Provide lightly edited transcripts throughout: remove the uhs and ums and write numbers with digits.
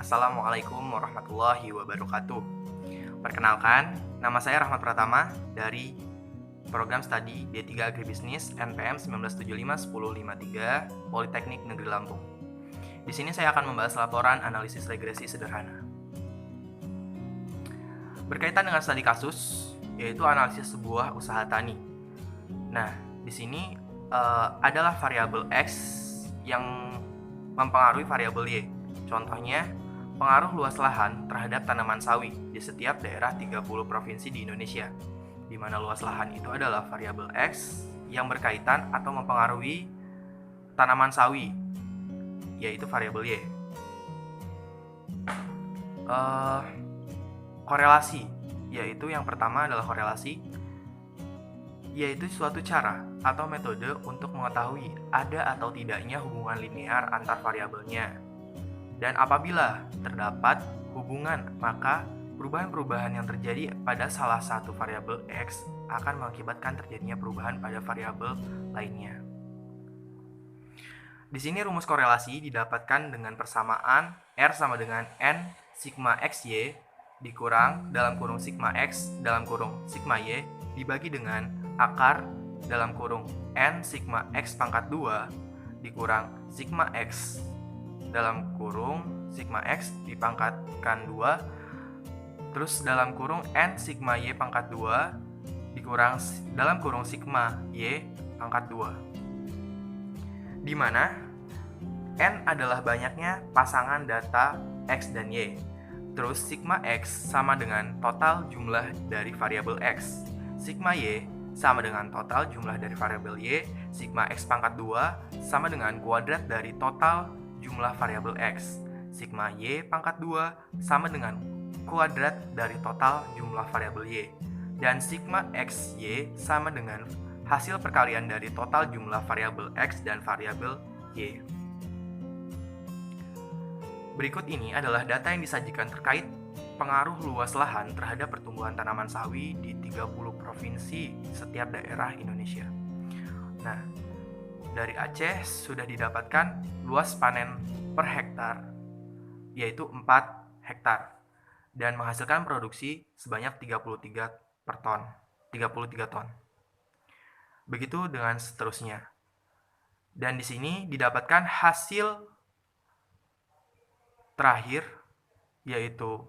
Assalamualaikum warahmatullahi wabarakatuh. Perkenalkan, nama saya Rahmat Pratama dari Program Studi D3 Agribisnis NPM 1975-1053 Politeknik Negeri Lampung. Di sini saya akan membahas laporan analisis regresi sederhana. Berkaitan dengan studi kasus, yaitu analisis sebuah usaha tani. Nah, di sini adalah variabel X yang mempengaruhi variabel Y. Contohnya, pengaruh luas lahan terhadap tanaman sawi di setiap daerah 30 provinsi di Indonesia, di mana luas lahan itu adalah variabel X yang berkaitan atau mempengaruhi tanaman sawi, yaitu variabel Y. Korelasi, yaitu yang pertama adalah korelasi, yaitu suatu cara atau metode untuk mengetahui ada atau tidaknya hubungan linear antar variabelnya. Dan apabila terdapat hubungan, maka perubahan-perubahan yang terjadi pada salah satu variabel X akan mengakibatkan terjadinya perubahan pada variabel lainnya. Di sini rumus korelasi didapatkan dengan persamaan R sama dengan N sigma XY dikurang dalam kurung sigma X dalam kurung sigma Y dibagi dengan akar dalam kurung N sigma X pangkat 2 dikurang sigma X dalam kurung sigma X dipangkatkan 2 terus dalam kurung N sigma Y pangkat 2 dikurang dalam kurung sigma Y pangkat 2, di mana N adalah banyaknya pasangan data X dan Y. Terus sigma X sama dengan total jumlah dari variabel X. Sigma Y sama dengan total jumlah dari variabel Y. Sigma X pangkat 2 sama dengan kuadrat dari total jumlah variabel X. Sigma Y pangkat 2 sama dengan kuadrat dari total jumlah variabel Y. Dan sigma XY sama dengan hasil perkalian dari total jumlah variabel X dan variabel Y. Berikut ini adalah data yang disajikan terkait pengaruh luas lahan terhadap pertumbuhan tanaman sawi di 30 provinsi setiap daerah Indonesia. Nah, dari Aceh sudah didapatkan luas panen per hektar, yaitu 4 hektar, dan menghasilkan produksi sebanyak 33 ton. Begitu dengan seterusnya. Dan di sini didapatkan hasil terakhir, yaitu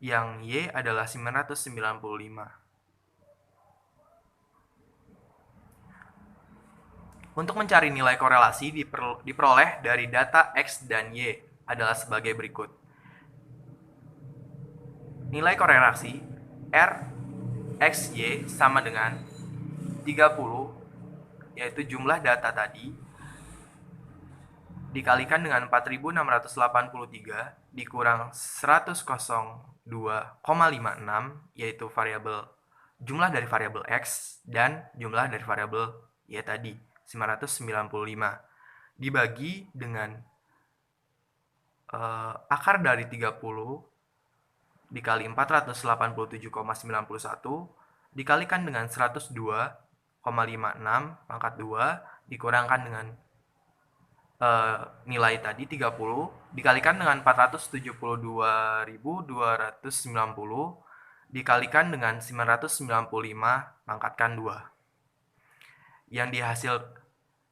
yang Y adalah 995. Untuk mencari nilai korelasi diperoleh dari data X dan Y adalah sebagai berikut. Nilai korelasi R X Y sama dengan 30, yaitu jumlah data tadi, dikalikan dengan 4683 dikurang 102,56, yaitu variabel jumlah dari variabel X dan jumlah dari variabel Y tadi 995, dibagi dengan akar dari 30 dikali 487,91 dikalikan dengan 102,56 pangkat 2 dikurangkan dengan nilai tadi 30 dikalikan dengan 472.290 dikalikan dengan 995 pangkatkan 2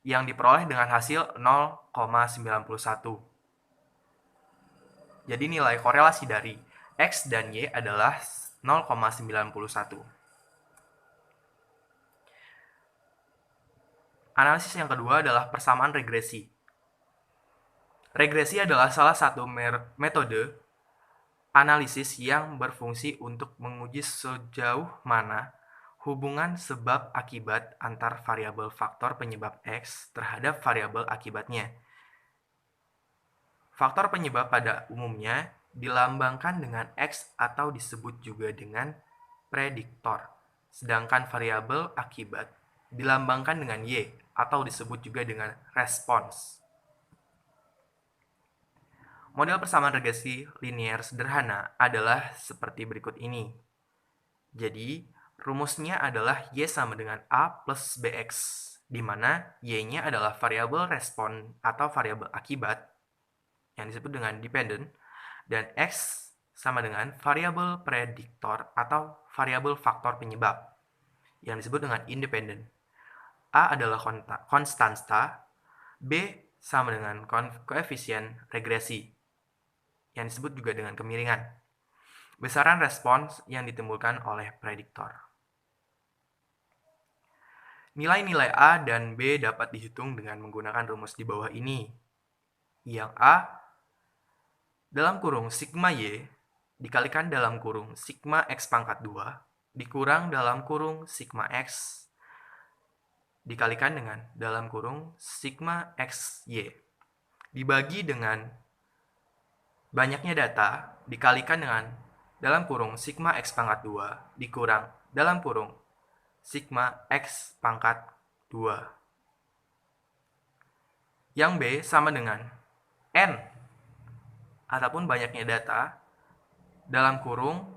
yang diperoleh dengan hasil 0,91. Jadi nilai korelasi dari X dan Y adalah 0,91. Analisis yang kedua adalah persamaan regresi. Regresi adalah salah satu metode analisis yang berfungsi untuk menguji sejauh mana hubungan sebab akibat antar variabel faktor penyebab X terhadap variabel akibatnya. Faktor penyebab pada umumnya dilambangkan dengan X atau disebut juga dengan prediktor, sedangkan variabel akibat dilambangkan dengan Y atau disebut juga dengan respons. Model persamaan regresi linear sederhana adalah seperti berikut ini. Jadi, rumusnya adalah Y sama dengan A plus BX, di mana Y-nya adalah variabel respon atau variabel akibat yang disebut dengan dependent, Dan X sama dengan variabel prediktor atau variabel faktor penyebab yang disebut dengan independen. A adalah konstanta, B sama dengan koefisien regresi yang disebut juga dengan kemiringan. Besaran respons yang ditimbulkan oleh prediktor. Nilai-nilai A dan B dapat dihitung dengan menggunakan rumus di bawah ini. Yang A dalam kurung sigma Y dikalikan dalam kurung sigma X pangkat 2 dikurang dalam kurung sigma X dikalikan dengan dalam kurung sigma XY dibagi dengan banyaknya data dikalikan dengan dalam kurung sigma X pangkat 2 dikurang dalam kurung sigma X pangkat 2. Yang B sama dengan N ataupun banyaknya data dalam kurung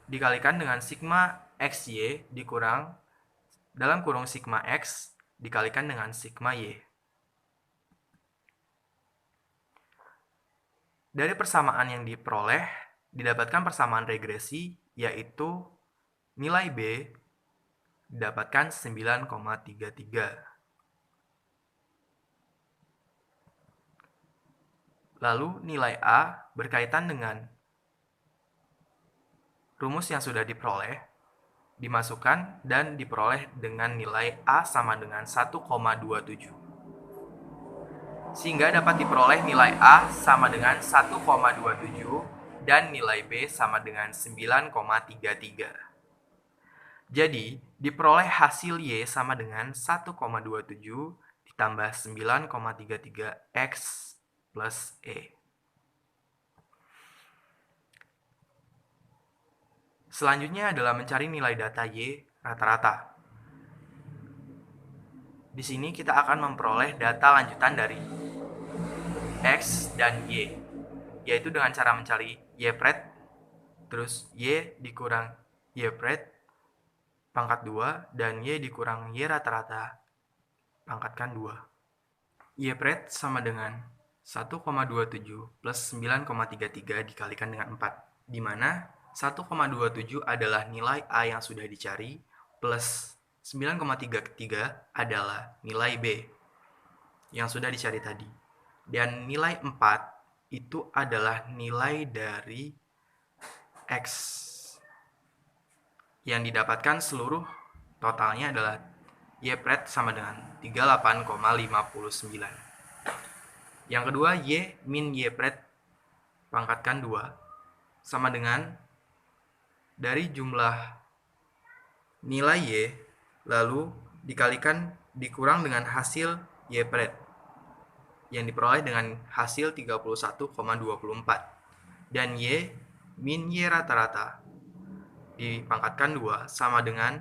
dikalikan dengan sigma XY dikurang dalam kurung sigma X dikalikan dengan sigma Y. Dari persamaan yang diperoleh, didapatkan persamaan regresi, yaitu nilai B didapatkan 9,33. Lalu nilai A berkaitan dengan rumus yang sudah diperoleh, dimasukkan dan diperoleh dengan nilai A sama dengan 1,27. Sehingga dapat diperoleh nilai A sama dengan 1,27 dan nilai B sama dengan 9,33. Jadi, diperoleh hasil Y sama dengan 1,27 ditambah 9,33 X plus E. Selanjutnya adalah mencari nilai data Y rata-rata. Di sini kita akan memperoleh data lanjutan dari X dan Y, yaitu dengan cara mencari Y pret, terus Y dikurang Y pret pangkat 2, dan Y dikurang Y rata-rata pangkatkan 2. Y pret sama dengan 1,27 plus 9,33 dikalikan dengan 4, di mana 1,27 adalah nilai A yang sudah dicari, plus 9,33 adalah nilai B yang sudah dicari tadi. Dan nilai 4 itu adalah nilai dari X yang didapatkan seluruh totalnya adalah Y pret sama dengan 38,59. Yang kedua, Y min Y pret pangkatkan 2 sama dengan dari jumlah nilai Y lalu dikalikan dikurang dengan hasil Y pret yang diperoleh dengan hasil 31,24 dan Y min Y rata-rata dipangkatkan 2 sama dengan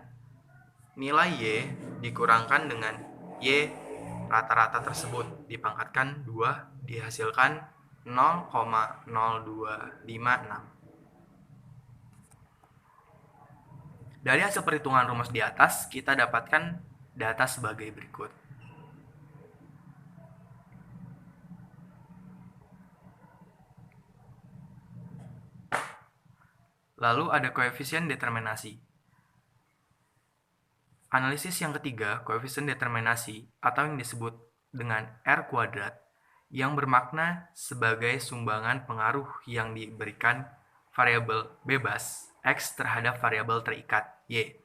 nilai Y dikurangkan dengan Y rata-rata tersebut dipangkatkan 2 dihasilkan 0,0256. Dari hasil perhitungan rumus di atas, kita dapatkan data sebagai berikut. Lalu ada koefisien determinasi. Analisis yang ketiga, koefisien determinasi atau yang disebut dengan R kuadrat yang bermakna sebagai sumbangan pengaruh yang diberikan variabel bebas X terhadap variabel terikat Y.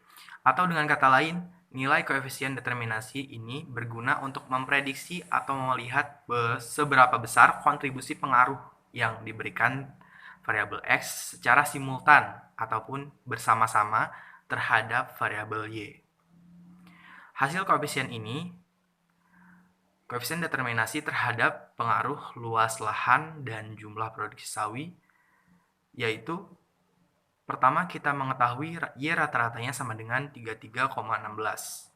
Atau dengan kata lain, nilai koefisien determinasi ini berguna untuk memprediksi atau melihat seberapa besar kontribusi pengaruh yang diberikan variabel X secara simultan ataupun bersama-sama terhadap variabel Y. Hasil koefisien ini, koefisien determinasi terhadap pengaruh luas lahan dan jumlah produksi sawi, yaitu pertama kita mengetahui Y rata-ratanya sama dengan 33,16.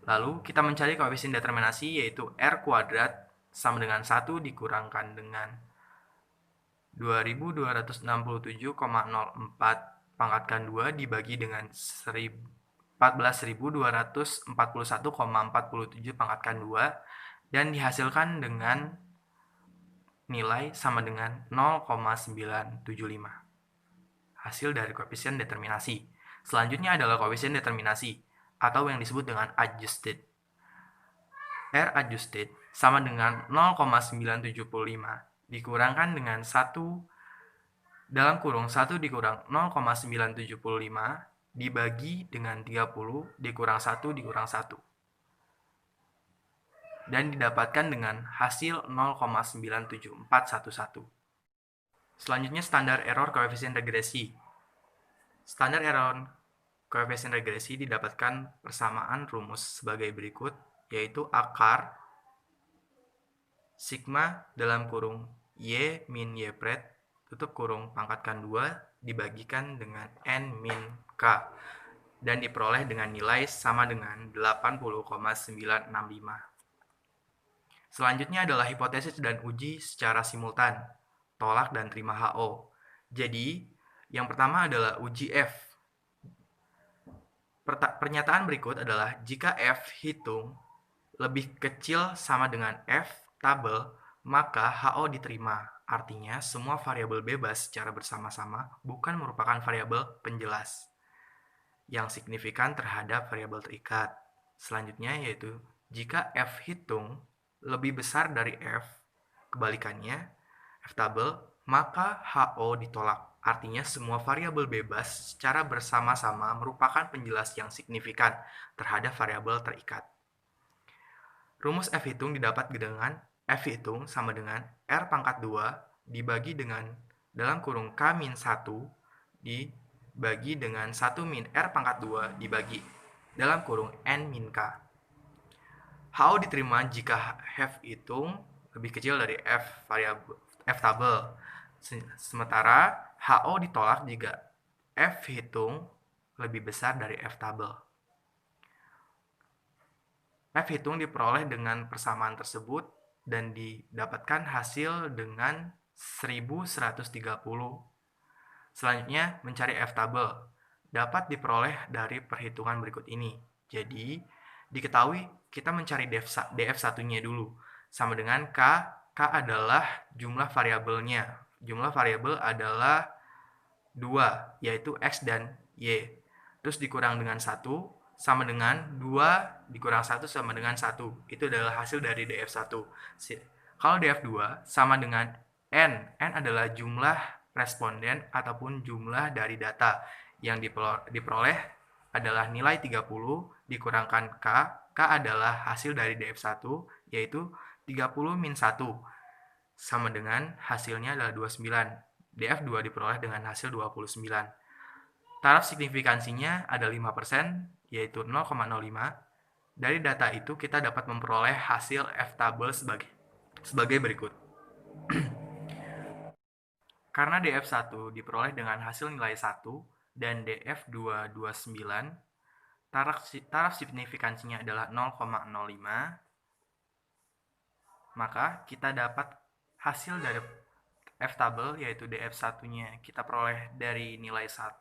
Lalu kita mencari koefisien determinasi yaitu R kuadrat sama dengan 1 dikurangkan dengan 2267,04 pangkatkan 2 dibagi dengan 14.241,47 pangkatkan 2 dan dihasilkan dengan nilai sama dengan 0,975. Hasil dari koefisien determinasi. Selanjutnya adalah koefisien determinasi atau yang disebut dengan adjusted. R adjusted sama dengan 0,975 dikurangkan dengan 1 dalam kurung 1 dikurang 0,975 dibagi dengan 30 dikurang 1 dikurang 1. Dan didapatkan dengan hasil 0,97411. Selanjutnya standar error koefisien regresi. Standar error koefisien regresi didapatkan persamaan rumus sebagai berikut, yaitu akar sigma dalam kurung y min y pret tutup kurung pangkatkan 2 dibagikan dengan n min k dan diperoleh dengan nilai sama dengan 80,965. Selanjutnya adalah hipotesis dan uji secara simultan, tolak dan terima HO. Jadi, yang pertama adalah uji F. Pernyataan berikut adalah jika F hitung lebih kecil sama dengan F tabel, maka HO diterima. Artinya, semua variabel bebas secara bersama-sama bukan merupakan variabel penjelas yang signifikan terhadap variabel terikat. Selanjutnya yaitu jika F hitung lebih besar dari F, kebalikannya F tabel, maka HO ditolak. Artinya semua variabel bebas secara bersama-sama merupakan penjelas yang signifikan terhadap variabel terikat. Rumus F hitung didapat dengan F hitung sama dengan R pangkat 2 dibagi dengan dalam kurung K min 1 dibagi dengan 1 min R pangkat 2 dibagi dalam kurung N min K. HO diterima jika F hitung lebih kecil dari F variabel F tabel. Sementara HO ditolak jika F hitung lebih besar dari F tabel. F hitung diperoleh dengan persamaan tersebut dan didapatkan hasil dengan 1130. Selanjutnya, mencari F tabel dapat diperoleh dari perhitungan berikut ini. Jadi, diketahui kita mencari df1-nya dulu. Sama dengan K adalah jumlah variabelnya. Jumlah variabel adalah 2, yaitu X dan Y. Terus dikurang dengan 1, sama dengan 2 dikurang 1 sama dengan 1. Itu adalah hasil dari df1. Kalau df2 sama dengan N. N adalah jumlah responden ataupun jumlah dari data. Yang diperoleh adalah nilai 30 dikurangkan K. K adalah hasil dari df1, yaitu 30 min 1. Sama dengan hasilnya adalah 29. df2 diperoleh dengan hasil 29. Taraf signifikansinya ada 5%, yaitu 0,05. Dari data itu kita dapat memperoleh hasil F tabel sebagai berikut. Karena df1 diperoleh dengan hasil nilai 1 dan df2 29, taraf signifikansinya adalah 0,05, maka kita dapat hasil dari F tabel, yaitu df1-nya kita peroleh dari nilai 1,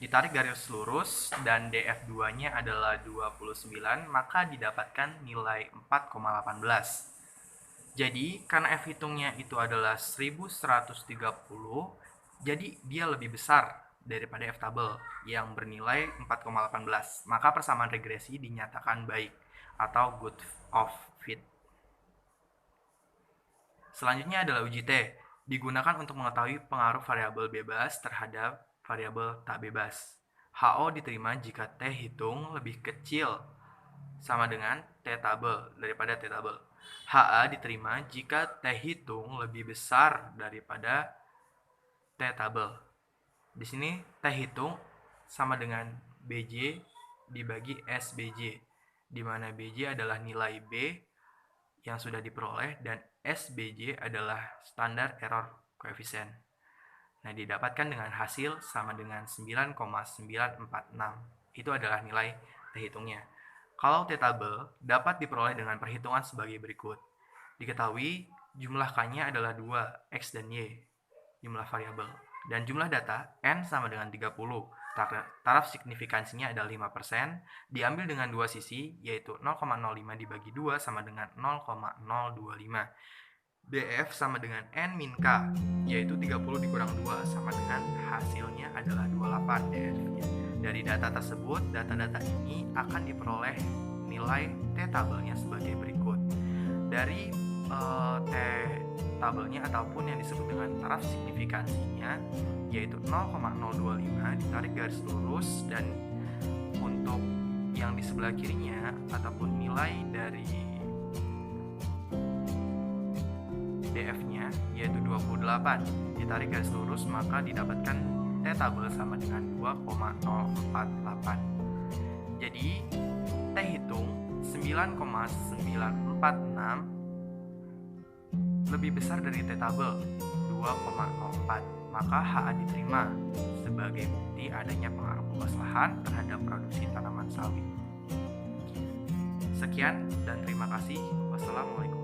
ditarik garis lurus, dan df2-nya adalah 29, maka didapatkan nilai 4,18. Jadi, karena F hitungnya itu adalah 1130, jadi dia lebih besar daripada F tabel yang bernilai 4,18. Maka persamaan regresi dinyatakan baik atau good of fit. Selanjutnya adalah uji T, digunakan untuk mengetahui pengaruh variabel bebas terhadap variabel tak bebas. HO diterima jika T hitung lebih kecil sama dengan T tabel daripada T tabel. HA diterima jika T hitung lebih besar daripada T tabel. Di sini T hitung sama dengan BJ dibagi SBJ, di mana BJ adalah nilai B yang sudah diperoleh dan SBJ adalah standar error koefisien. Nah, didapatkan dengan hasil sama dengan 9,946. Itu adalah nilai T hitungnya. Kalau T tabel dapat diperoleh dengan perhitungan sebagai berikut. Diketahui jumlah K-nya adalah 2, X dan Y, jumlah variabel. Dan jumlah data N sama dengan 30. Taraf signifikansinya adalah 5%, diambil dengan dua sisi, yaitu 0,05 dibagi 2 sama dengan 0,025. DF sama dengan N min K, yaitu 30 dikurang 2 sama dengan hasilnya adalah 28 DF-nya. Dari data tersebut, data-data ini akan diperoleh nilai T-tabelnya sebagai berikut. Dari T-tabelnya ataupun yang disebut dengan taraf signifikansinya, yaitu 0,025 ditarik garis lurus, dan untuk yang di sebelah kirinya ataupun nilai dari DF-nya yaitu 28 ditarik garis lurus, maka didapatkan T-tabel sama dengan 2,048. Jadi T hitung 9,946 lebih besar dari T-tabel 2,04, maka HA diterima sebagai bukti adanya pengaruh luas lahan terhadap produksi tanaman sawit. Sekian dan terima kasih. Wassalamualaikum.